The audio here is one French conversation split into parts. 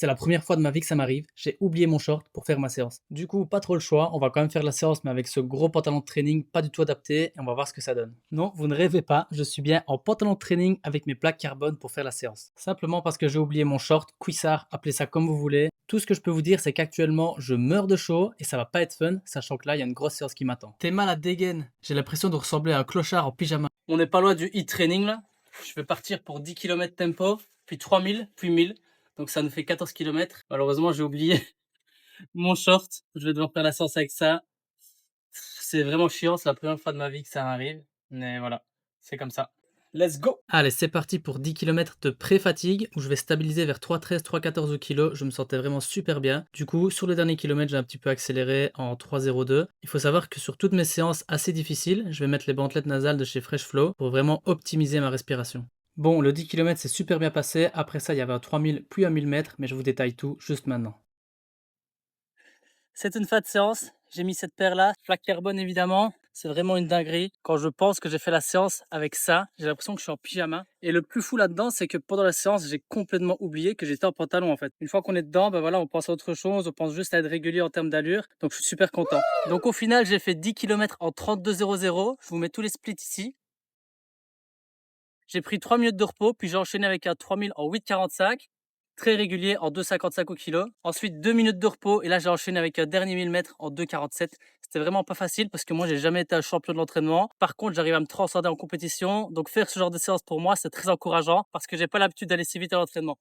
c'est la première fois de ma vie que ça m'arrive. J'ai oublié mon short pour faire ma séance. Du coup, pas trop le choix. On va quand même faire la séance, mais avec ce gros pantalon de training, pas du tout adapté, et on va voir ce que ça donne. Non, vous ne rêvez pas, je suis bien en pantalon de training avec mes plaques carbone pour faire la séance. Simplement parce que j'ai oublié mon short, cuissard, appelez ça comme vous voulez. Tout ce que je peux vous dire, c'est qu'actuellement, je meurs de chaud et ça va pas être fun, sachant que là, il y a une grosse séance qui m'attend. T'es mal à dégaine. J'ai l'impression de ressembler à un clochard en pyjama. On n'est pas loin du hit training là. Je vais partir pour 10 km tempo, puis 3000, puis 1000. Donc ça nous fait 14 km. Malheureusement, j'ai oublié mon short. Je vais devoir faire la séance avec ça. C'est vraiment chiant, c'est la première fois de ma vie que ça arrive. Mais voilà, c'est comme ça. Let's go! Allez, c'est parti pour 10 km de pré-fatigue où je vais stabiliser vers 3,13, 3,14 au kilo. Je me sentais vraiment super bien. Du coup, sur les derniers kilomètres, j'ai un petit peu accéléré en 3,02. Il faut savoir que sur toutes mes séances assez difficiles, je vais mettre les bandelettes nasales de chez Fresh Flow pour vraiment optimiser ma respiration. Bon, le 10 km s'est super bien passé. Après ça, il y avait un 3000 puis un 1000 mètres, mais je vous détaille tout juste maintenant. C'est une fat séance. J'ai mis cette paire-là, plaque carbone évidemment. C'est vraiment une dinguerie. Quand je pense que j'ai fait la séance avec ça, j'ai l'impression que je suis en pyjama. Et le plus fou là-dedans, c'est que pendant la séance, j'ai complètement oublié que j'étais en pantalon en fait. Une fois qu'on est dedans, ben voilà, on pense à autre chose, on pense juste à être régulier en termes d'allure. Donc je suis super content. Donc au final, j'ai fait 10 km en 32,00. Je vous mets tous les splits ici. J'ai pris 3 minutes de repos, puis j'ai enchaîné avec un 3000 en 8,45. Très régulier en 2,55 au kilo. Ensuite 2 minutes de repos et là j'ai enchaîné avec un dernier 1000 mètres en 2,47. C'était vraiment pas facile parce que moi j'ai jamais été un champion de l'entraînement. Par contre j'arrive à me transcender en compétition. Donc faire ce genre de séance pour moi c'est très encourageant parce que j'ai pas l'habitude d'aller si vite à l'entraînement.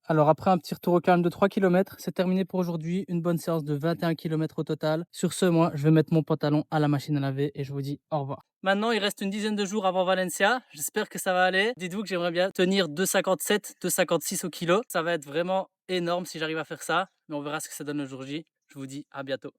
Alors après un petit retour au calme de 3 km, c'est terminé pour aujourd'hui. Une bonne séance de 21 km au total. Sur ce, moi, je vais mettre mon pantalon à la machine à laver et je vous dis au revoir. Maintenant, il reste une dizaine de jours avant Valencia. J'espère que ça va aller. Dites-vous que j'aimerais bien tenir 2,57, 2,56 au kilo. Ça va être vraiment énorme si j'arrive à faire ça. Mais on verra ce que ça donne le jour J. Je vous dis à bientôt.